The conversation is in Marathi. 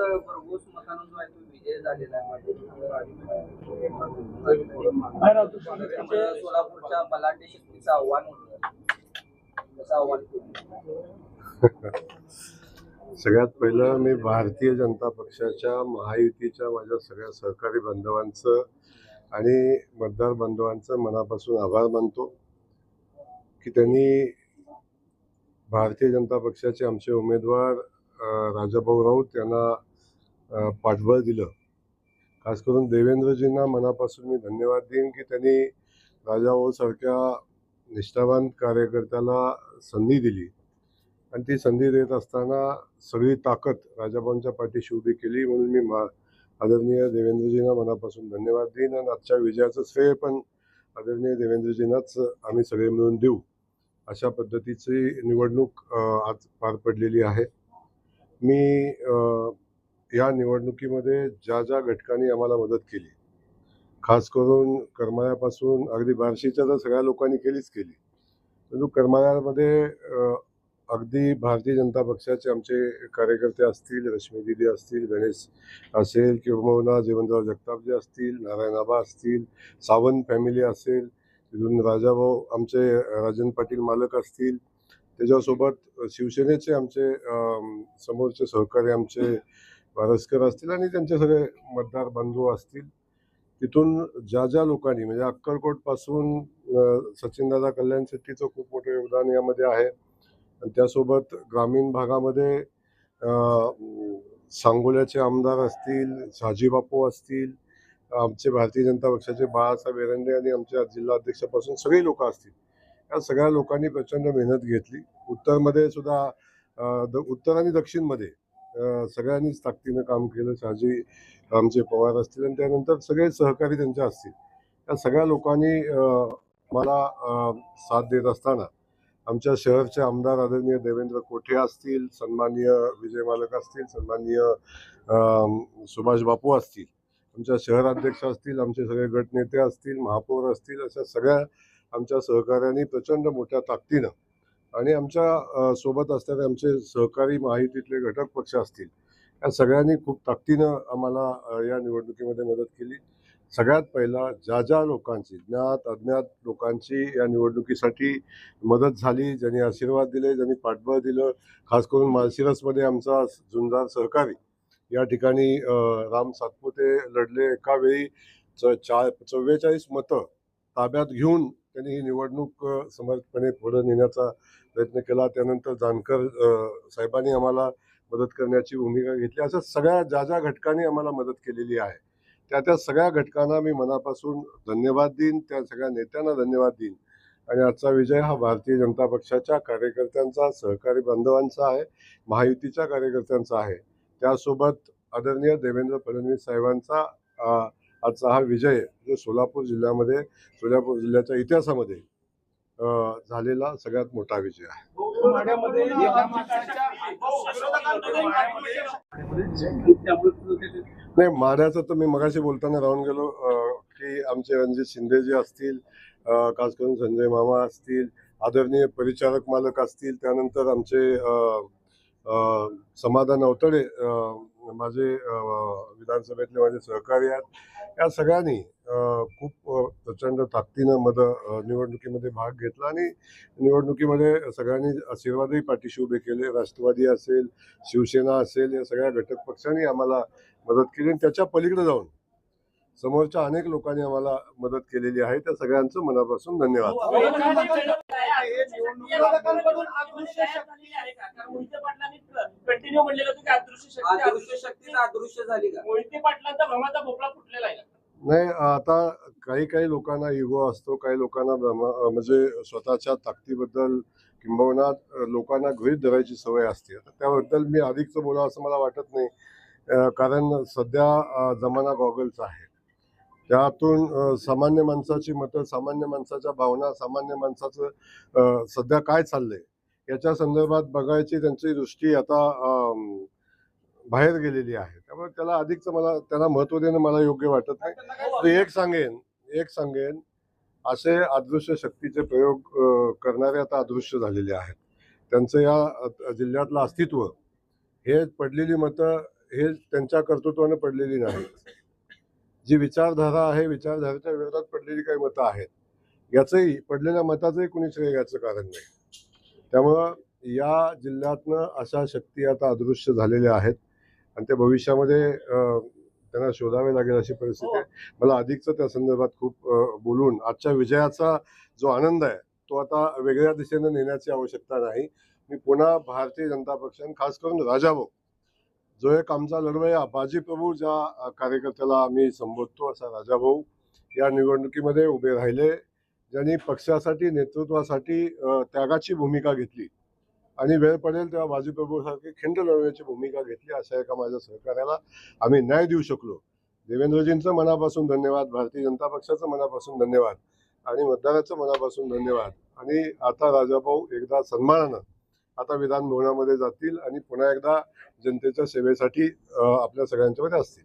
भरघोस मतानं जो आहे तो विजय झालेला आहे. सोलापूरच्या बलाढ्य शक्तीचं आव्हान होतं, त्याचं आव्हान सगळ्यात पहिलं मी भारतीय जनता पक्षाच्या महायुतीच्या माझ्या सगळ्या सहकारी बांधवांचं आणि मतदार बांधवांचं मनापासून आभार मानतो की त्यांनी भारतीय जनता पक्षाचे आमचे उमेदवार राजाभाऊ राऊत यांना पाठबळ दिलं. खास करून देवेंद्रजींना मनापासून मी धन्यवाद देईन की त्यांनी राजाभाऊ सारख्या निष्ठावान कार्यकर्त्याला संधी दिली आणि ती संधी देत असताना सगळी ताकद राजाभाऊंच्या पाठीशी उभी केली. म्हणून मी आदरणीय देवेंद्रजींना मनापासून धन्यवाद देईन आणि आजच्या विजयाचं श्रेय पण आदरणीय देवेंद्रजींनाच आम्ही सगळे मिळून देऊ. अशा पद्धतीची निवडणूक आज पार पडलेली आहे. मी या निवडणुकीमध्ये ज्या ज्या घटकांनी आम्हाला मदत केली, खास करून करमाळ्यापासून अगदी बार्शीच्या तर सगळ्या लोकांनी केलीच केली, परंतु करमाळ्यामध्ये अगदी भारतीय जनता पक्षाचे आमचे कार्यकर्ते असतील, रश्मी दिदी असतील, गणेश असेल किंवा जीवनराव जगतापजी असतील, नारायण आबा असतील, सावंत फॅमिली असेल, तिथून राजाभाऊ आमचे राजन पाटील मालक असतील, त्याच्यासोबत शिवसेनेचे आमचे समोरचे सहकारी आमचे वारसकर असतील आणि त्यांचे सगळे मतदार बंधू असतील. तिथून ज्या ज्या लोकांनी म्हणजे अक्कलकोटपासून सचिनदादा कल्याण शेट्टीचं खूप मोठं योगदान यामध्ये आहे आणि त्यासोबत ग्रामीण भागामध्ये सांगोल्याचे आमदार असतील, शहाजीबापू असतील, आमचे भारतीय जनता पक्षाचे बाळासाहेब एरंडे आणि आमच्या जिल्हाध्यक्षापासून सगळी लोक असतील. या सगळ्या लोकांनी प्रचंड मेहनत घेतली. उत्तरमध्ये सुद्धा उत्तर आणि दक्षिणमध्ये सगळ्यांनीच ताकदीनं काम केलं. शहाजी आमचे पवार असतील आणि त्यानंतर सगळे सहकारी त्यांचे असतील. या सगळ्या लोकांनी मला साथ देत असताना आमच्या शहरचे आमदार आदरणीय देवेंद्र कोठे असतील, सन्माननीय विजय मालक असतील, सन्माननीय सुभाष बापू असतील, आमच्या शहराध्यक्ष असतील, आमचे सगळे गटनेते असतील, महापौर असतील, अशा सगळ्या आमच्या सहकार्यांनी प्रचंड मोठ्या ताकदीनं आणि आमच्या सोबत असणारे आमचे सहकारी महायुतीतले घटक पक्ष असतील, या सगळ्यांनी खूप ताकदीनं आम्हाला या निवडणुकीमध्ये मदत केली. सगळ्यात पहिला ज्या ज्या लोकांची ज्ञात अज्ञात लोकांची या निवडणुकीसाठी मदत झाली, ज्यांनी आशीर्वाद दिले, ज्यांनी पाठबळ दिलं, खास करून माळशिरसमध्ये आमचा झुंजार सहकारी या ठिकाणी राम सातपुते लढले. एका वेळी 44 मतं ताब्यात घेऊन त्यांनी ही निवडणूक समर्थपणे पुढे नेण्याचा प्रयत्न केला. त्यानंतर जानकर साहेबांनी आम्हाला मदत करण्याची भूमिका घेतली. अशा सगळ्या ज्या ज्या घटकांनी आम्हाला मदत केलेली आहे त्या सगळ्या घटकांना मी मनापासून धन्यवाद देईन, त्या सगळ्या नेत्यांना धन्यवाद देईन. आणि आजचा विजय हा भारतीय जनता पक्षाच्या कार्यकर्त्यांचा, सहकारी बांधवांचा आहे, महायुतीच्या कार्यकर्त्यांचा आहे. त्यासोबत आदरणीय देवेंद्र फडणवीस साहेबांचा आजचा हा विजय जो सोलापूर जिल्ह्याच्या इतिहासामध्ये झालेला सगळ्यात मोठा विजय आहे. नाही, माढ्याचं तर मी मगाशी बोलताना राहून गेलो की आमचे रणजित शिंदे जे असतील, खास करून संजय मामा असतील, आदरणीय परिचारक मालक असतील, त्यानंतर आमचे समाधान अवतडे माझे विधानसभेतले माझे सहकारी आहेत, या सगळ्यांनी खूप प्रचंड ताकदीनं निवडणुकीमध्ये भाग घेतला आणि निवडणुकीमध्ये सगळ्यांनी आशीर्वादही पाठीशी उभे केले. राष्ट्रवादी असेल, शिवसेना असेल, या सगळ्या घटक पक्षांनी आम्हाला मदत केली आणि त्याच्या पलीकडे जाऊन समोरच्या अनेक लोकांनी आम्हाला मदत केलेली आहे. त्या सगळ्यांचं मनापासून धन्यवाद. नाही, आता काही लोकांना इगो असतो, काही लोकांना म्हणजे स्वतःच्या ताकदीबद्दल किंबहुना लोकांना गृहीत धरायची सवय असते. त्याबद्दल मी अधिकच बोलावं असं मला वाटत नाही, कारण सध्या जमाना गॉगलचा आहे. त्यातून सामान्य माणसाची मतं, सामान्य माणसाच्या भावना, सामान्य माणसाचं सध्या काय चाललंय याच्या संदर्भात बघायची त्यांची दृष्टी आता बाहेर गेलेली आहे. त्यामुळे त्याला अधिकच त्याला महत्त्व देणं मला योग्य वाटत नाही. एक सांगेन असे अदृश्य शक्तीचे प्रयोग करणारे आता अदृश्य झालेले आहेत. त्यांचं या जिल्ह्यातलं अस्तित्व, हे पडलेली मतं हे त्यांच्या कर्तृत्वाने पडलेली नाहीत. जी विचारधारा आहे, विचारधारेच्या विरोधात पडलेली काही मतं आहेत, याचंही पडलेल्या मताचंही कुणी श्रेय घ्यायचं कारण नाही. त्यामुळं या जिल्ह्यातनं अशा शक्ती आता अदृश्य झालेल्या आहेत आणि ते भविष्यामध्ये त्यांना शोधावे लागेल अशी परिस्थिती आहे. मला अधिकचं त्या संदर्भात खूप बोलून आजच्या विजयाचा जो आनंद आहे तो आता वेगळ्या दिशेने नेण्याची आवश्यकता नाही. मी पुन्हा भारतीय जनता पक्षाने खास करून राजाभाऊ जो एक आमचा लढवय्या बाजीप्रभू ज्या कार्यकर्त्याला आम्ही संबोधतो असा राजाभाऊ या निवडणुकीमध्ये उभे राहिले, ज्यांनी पक्षासाठी नेतृत्वासाठी त्यागाची भूमिका घेतली आणि वेळ पडेल तेव्हा बाजीप्रभूसारखी खिंड लढवण्याची भूमिका घेतली. अशा एका माझ्या सहकार्याला आम्ही न्याय देऊ शकलो. देवेंद्रजींचं मनापासून धन्यवाद, भारतीय जनता पक्षाचं मनापासून धन्यवाद आणि मतदाराचं मनापासून धन्यवाद. आणि आता राजाभाऊ एकदा सन्मानानं आता विधान भवनामध्ये जातील आणि पुन्हा एकदा जनतेच्या सेवेसाठी आपल्या सगळ्यांच्या मध्ये असतील.